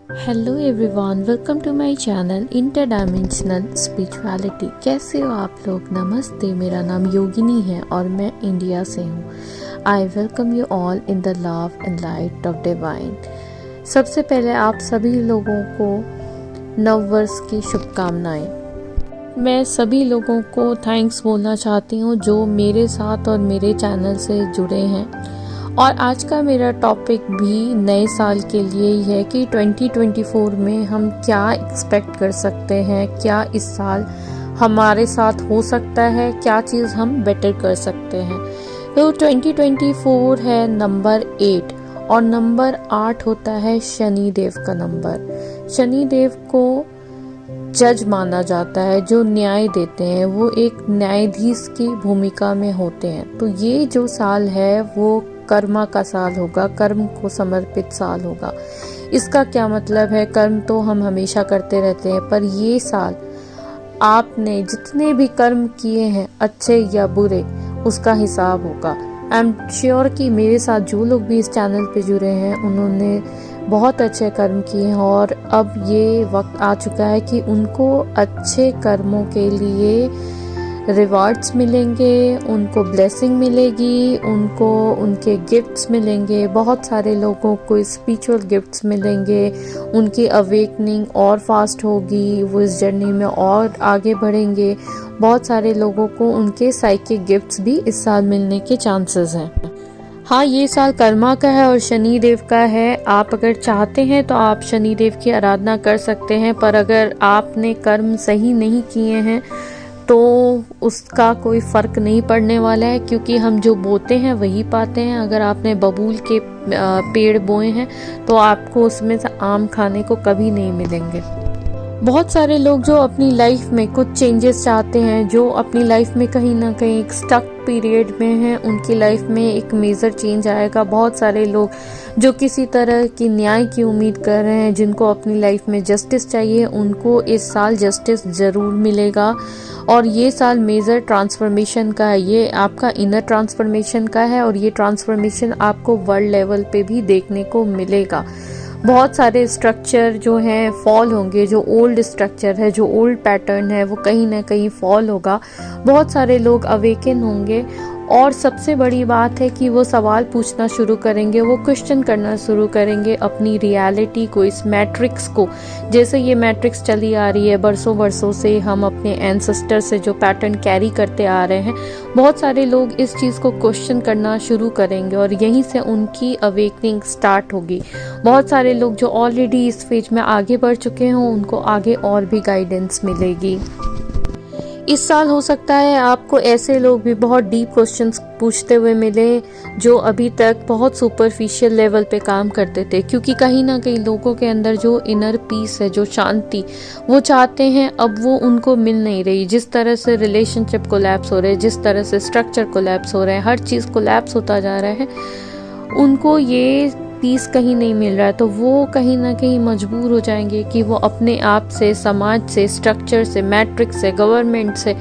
Hello everyone, welcome to my channel interdimensional spirituality. कैसे हो आप लोग? नमस्ते, मेरा नाम योगिनी है और मैं इंडिया से हूँ। I welcome you all in the love and light of divine. सबसे पहले आप सभी लोगों को नव वर्ष की शुभकामनाएं। मैं सभी लोगों को थैंक्स बोलना चाहती हूँ जो मेरे साथ और मेरे चैनल से जुड़े हैं। और आज का मेरा टॉपिक भी नए साल के लिए ही है कि 2024 में हम क्या एक्सपेक्ट कर सकते हैं, क्या इस साल हमारे साथ हो सकता है, क्या चीज़ हम बेटर कर सकते हैं। तो 2024 है नंबर 8 और नंबर 8 होता है शनि देव का नंबर। शनि देव को जज माना जाता है, जो न्याय देते हैं, वो एक न्यायाधीश की भूमिका में होते हैं। तो ये जो साल है वो कर्मा का साल होगा, कर्म को समर्पित साल होगा। इसका क्या मतलब है? कर्म तो हम हमेशा करते रहते हैं, पर ये साल आपने जितने भी कर्म किए हैं, अच्छे या बुरे, उसका हिसाब होगा। आई एम श्योर कि मेरे साथ जो लोग भी इस चैनल पे जुड़े हैं उन्होंने बहुत अच्छे कर्म किए हैं और अब ये वक्त आ चुका है कि उनको अच्छे कर्मों के लिए रिवार्ड्स मिलेंगे, उनको ब्लेसिंग मिलेगी, उनको उनके गिफ्ट्स मिलेंगे। बहुत सारे लोगों को स्पिरिचुअल गिफ्ट्स मिलेंगे, उनकी अवेकनिंग और फास्ट होगी, वो इस जर्नी में और आगे बढ़ेंगे। बहुत सारे लोगों को उनके साइकिक गिफ्ट्स भी इस साल मिलने के चांसेस हैं। हाँ, ये साल कर्मा का है और शनि देव का है। आप अगर चाहते हैं तो आप शनि देव की आराधना कर सकते हैं, पर अगर आपने कर्म सही नहीं किए हैं तो उसका कोई फ़र्क नहीं पड़ने वाला है, क्योंकि हम जो बोते हैं वही पाते हैं। अगर आपने बबूल के पेड़ बोए हैं तो आपको उसमें से आम खाने को कभी नहीं मिलेंगे। बहुत सारे लोग जो अपनी लाइफ में कुछ चेंजेस चाहते हैं, जो अपनी लाइफ में कहीं ना कहीं एक स्टक पीरियड में हैं, उनकी लाइफ में एक मेजर चेंज आएगा। बहुत सारे लोग जो किसी तरह की न्याय की उम्मीद कर रहे हैं, जिनको अपनी लाइफ में जस्टिस चाहिए, उनको इस साल जस्टिस ज़रूर मिलेगा। और ये साल मेजर ट्रांसफॉर्मेशन का है, ये आपका इनर ट्रांसफॉर्मेशन का है और ये ट्रांसफॉर्मेशन आपको वर्ल्ड लेवल पे भी देखने को मिलेगा। बहुत सारे स्ट्रक्चर जो हैं फॉल होंगे, जो ओल्ड स्ट्रक्चर है, जो ओल्ड पैटर्न है, वो कहीं ना कहीं फॉल होगा। बहुत सारे लोग अवेकन होंगे और सबसे बड़ी बात है कि वो सवाल पूछना शुरू करेंगे, वो क्वेश्चन करना शुरू करेंगे अपनी रियलिटी को, इस मैट्रिक्स को। जैसे ये मैट्रिक्स चली आ रही है बरसों बरसों से, हम अपने एंसेस्टर से जो पैटर्न कैरी करते आ रहे हैं, बहुत सारे लोग इस चीज़ को क्वेश्चन करना शुरू करेंगे और यहीं से उनकी अवेकनिंग स्टार्ट होगी। बहुत सारे लोग जो ऑलरेडी इस फेज में आगे बढ़ चुके हैं, उनको आगे और भी गाइडेंस मिलेगी। इस साल हो सकता है आपको ऐसे लोग भी बहुत डीप क्वेश्चंस पूछते हुए मिले जो अभी तक बहुत सुपरफिशियल लेवल पे काम करते थे, क्योंकि कहीं ना कहीं लोगों के अंदर जो इनर पीस है, जो शांति वो चाहते हैं, अब वो उनको मिल नहीं रही। जिस तरह से रिलेशनशिप कोलैप्स हो रहे हैं, जिस तरह से स्ट्रक्चर कोलैप्स हो रहे हैं, हर चीज़ कोलैप्स होता जा रहा है, उनको ये पीस कहीं नहीं मिल रहा है। तो वो कहीं ना कहीं मजबूर हो जाएंगे कि वो अपने आप से, समाज से, स्ट्रक्चर से, मैट्रिक्स से, गवर्नमेंट से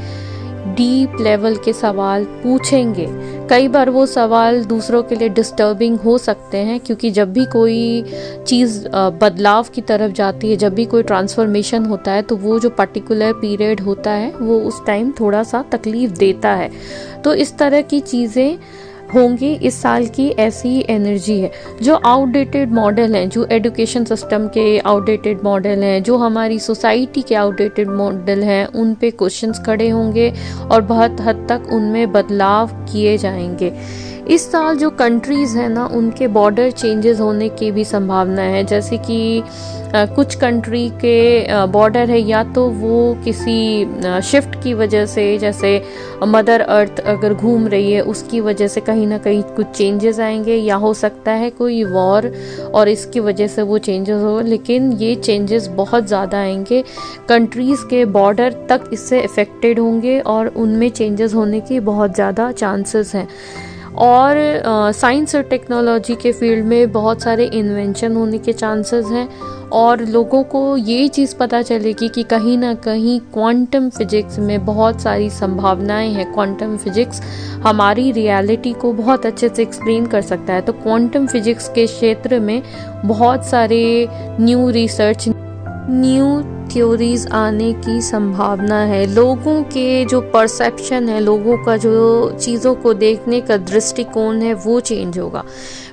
डीप लेवल के सवाल पूछेंगे। कई बार वो सवाल दूसरों के लिए डिस्टर्बिंग हो सकते हैं, क्योंकि जब भी कोई चीज़ बदलाव की तरफ जाती है, जब भी कोई ट्रांसफॉर्मेशन होता है, तो वो जो पर्टिकुलर पीरियड होता है वो उस टाइम थोड़ा सा तकलीफ देता है। तो इस तरह की चीज़ें होंगी। इस साल की ऐसी एनर्जी है। जो आउटडेटेड मॉडल हैं, जो एजुकेशन सिस्टम के आउटडेटेड मॉडल हैं, जो हमारी सोसाइटी के आउटडेटेड मॉडल हैं, उन पे क्वेश्चंस खड़े होंगे और बहुत हद तक उनमें बदलाव किए जाएंगे। इस साल जो कंट्रीज़ हैं ना, उनके बॉर्डर चेंजेस होने की भी संभावना है। जैसे कि कुछ कंट्री के बॉर्डर है, या तो वो किसी शिफ्ट की वजह से, जैसे मदर अर्थ अगर घूम रही है उसकी वजह से कहीं ना कहीं कुछ चेंजेस आएंगे, या हो सकता है कोई वॉर और इसकी वजह से वो चेंजेस हो। लेकिन ये चेंजेस बहुत ज़्यादा आएंगे, कंट्रीज़ के बॉर्डर तक इससे अफेक्टेड होंगे और उनमें चेंजेस होने की बहुत ज़्यादा चांसेस हैं। और साइंस और टेक्नोलॉजी के फील्ड में बहुत सारे इन्वेंशन होने के चांसेस हैं और लोगों को ये चीज़ पता चलेगी कि कहीं ना कहीं क्वांटम फिजिक्स में बहुत सारी संभावनाएं हैं। क्वांटम फिजिक्स हमारी रियलिटी को बहुत अच्छे से एक्सप्लेन कर सकता है। तो क्वांटम फिजिक्स के क्षेत्र में बहुत सारे न्यू रिसर्च, न्यू थ्योरीज आने की संभावना है। लोगों के जो परसेप्शन है, लोगों का जो चीज़ों को देखने का दृष्टिकोण है, वो चेंज होगा।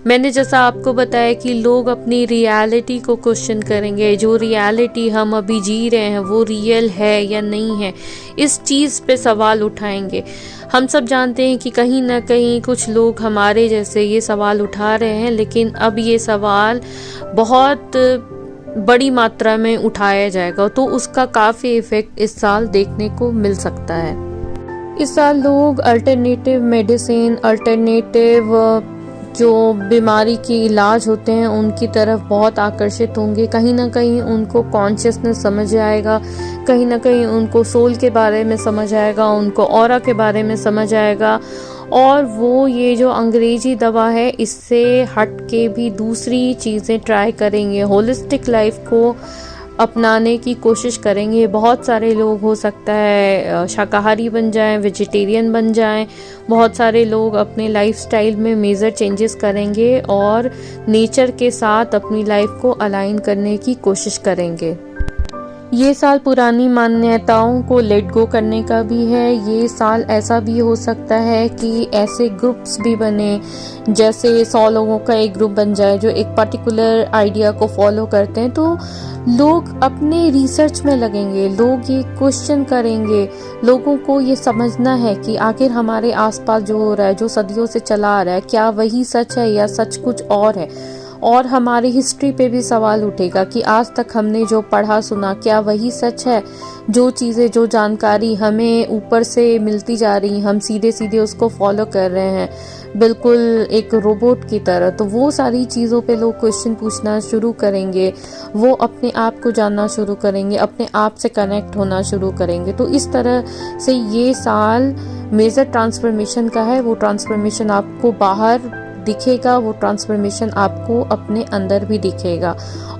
मैंने जैसा आपको बताया कि लोग अपनी रियलिटी को क्वेश्चन करेंगे, जो रियलिटी हम अभी जी रहे हैं वो रियल है या नहीं है, इस चीज़ पे सवाल उठाएंगे। हम सब जानते हैं कि कहीं ना कहीं कुछ लोग हमारे जैसे ये सवाल उठा रहे हैं, लेकिन अब ये सवाल बहुत बड़ी मात्रा में उठाया जाएगा, तो उसका काफ़ी इफेक्ट इस साल देखने को मिल सकता है। इस साल लोग अल्टरनेटिव मेडिसिन, अल्टरनेटिव जो बीमारी के इलाज होते हैं उनकी तरफ बहुत आकर्षित होंगे। कहीं ना कहीं उनको कॉन्शियसनेस समझ आएगा, कहीं ना कहीं उनको सोल के बारे में समझ आएगा, उनको ऑरा के बारे में समझ आएगा, और वो ये जो अंग्रेजी दवा है इससे हट के भी दूसरी चीज़ें ट्राई करेंगे, होलिस्टिक लाइफ को अपनाने की कोशिश करेंगे। बहुत सारे लोग हो सकता है शाकाहारी बन जाएं, वेजिटेरियन बन जाएं। बहुत सारे लोग अपने लाइफस्टाइल में मेजर चेंजेस करेंगे और नेचर के साथ अपनी लाइफ को अलाइन करने की कोशिश करेंगे। ये साल पुरानी मान्यताओं को लेट गो करने का भी है। ये साल ऐसा भी हो सकता है कि ऐसे ग्रुप्स भी बने, जैसे 100 लोगों का एक ग्रुप बन जाए जो एक पर्टिकुलर आइडिया को फॉलो करते हैं। तो लोग अपने रिसर्च में लगेंगे, लोग ये क्वेश्चन करेंगे। लोगों को ये समझना है कि आखिर हमारे आसपास जो हो रहा है, जो सदियों से चला आ रहा है, क्या वही सच है या सच कुछ और है। और हमारी हिस्ट्री पे भी सवाल उठेगा कि आज तक हमने जो पढ़ा सुना, क्या वही सच है। जो चीज़ें, जो जानकारी हमें ऊपर से मिलती जा रही, हम सीधे सीधे उसको फॉलो कर रहे हैं, बिल्कुल एक रोबोट की तरह। तो वो सारी चीज़ों पे लोग क्वेश्चन पूछना शुरू करेंगे, वो अपने आप को जानना शुरू करेंगे, अपने आप से कनेक्ट होना शुरू करेंगे। तो इस तरह से ये साल मेजर ट्रांसफॉर्मेशन का है। वो ट्रांसफॉर्मेशन आपको बाहर दिखेगा, वो ट्रांसफॉर्मेशन आपको अपने अंदर भी दिखेगा।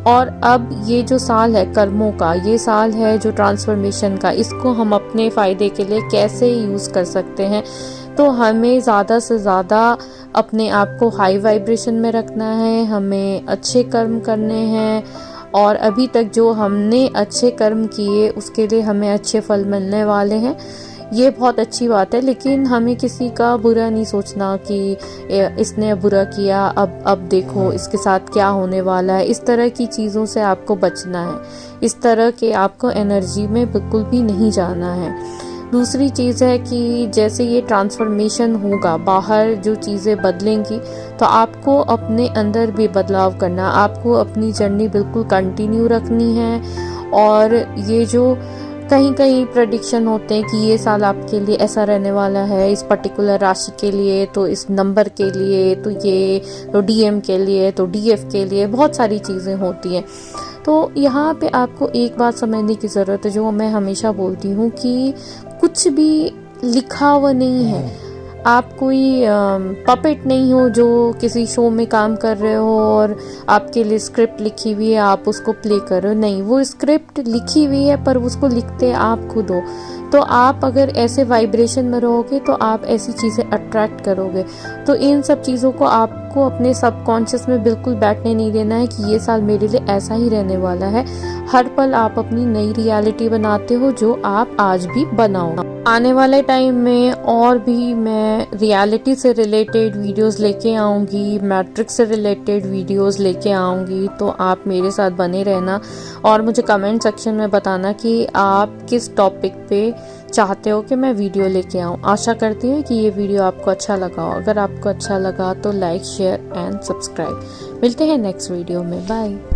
और अब ये जो साल है कर्मों का, ये साल है जो ट्रांसफॉर्मेशन का, इसको हम अपने फ़ायदे के लिए कैसे यूज़ कर सकते हैं। तो हमें ज़्यादा से ज़्यादा अपने आप को हाई वाइब्रेशन में रखना है, हमें अच्छे कर्म करने हैं, और अभी तक जो हमने अच्छे कर्म किए उसके लिए हमें अच्छे फल मिलने वाले हैं। ये बहुत अच्छी बात है, लेकिन हमें किसी का बुरा नहीं सोचना कि इसने बुरा किया, अब देखो इसके साथ क्या होने वाला है। इस तरह की चीज़ों से आपको बचना है, इस तरह के आपको एनर्जी में बिल्कुल भी नहीं जाना है। दूसरी चीज़ है कि जैसे ये ट्रांसफॉर्मेशन होगा, बाहर जो चीज़ें बदलेंगी, तो आपको अपने अंदर भी बदलाव करना, आपको अपनी जर्नी बिल्कुल कंटिन्यू रखनी है। और ये जो कहीं कहीं प्रेडिक्शन होते हैं कि ये साल आपके लिए ऐसा रहने वाला है, इस पर्टिकुलर राशि के लिए, तो इस नंबर के लिए, तो ये तो डीएम के लिए, तो डीएफ के लिए, बहुत सारी चीज़ें होती हैं। तो यहाँ पे आपको एक बात समझने की ज़रूरत है, जो मैं हमेशा बोलती हूँ कि कुछ भी लिखा हुआ नहीं है। आप कोई पपेट नहीं हो जो किसी शो में काम कर रहे हो और आपके लिए स्क्रिप्ट लिखी हुई है, आप उसको प्ले कर रहे हो। नहीं, वो स्क्रिप्ट लिखी हुई है पर उसको लिखते आप खुद हो। तो आप अगर ऐसे वाइब्रेशन में रहोगे तो आप ऐसी चीज़ें अट्रैक्ट करोगे। तो इन सब चीज़ों को आपको अपने सबकॉन्शियस में बिल्कुल बैठने नहीं देना है कि ये साल मेरे लिए ऐसा ही रहने वाला है। हर पल आप अपनी नई रियलिटी बनाते हो, जो आप आज भी बनाओ। आने वाले टाइम में और भी मैं रियलिटी से रिलेटेड वीडियोस लेके आऊँगी, मैट्रिक्स से रिलेटेड वीडियोस लेके आऊँगी। तो आप मेरे साथ बने रहना और मुझे कमेंट सेक्शन में बताना कि आप किस टॉपिक पे चाहते हो कि मैं वीडियो लेके आऊँ। आशा करती हूँ कि ये वीडियो आपको अच्छा लगा हो। अगर आपको अच्छा लगा तो लाइक, शेयर एंड सब्सक्राइब। मिलते हैं नेक्स्ट वीडियो में। बाय।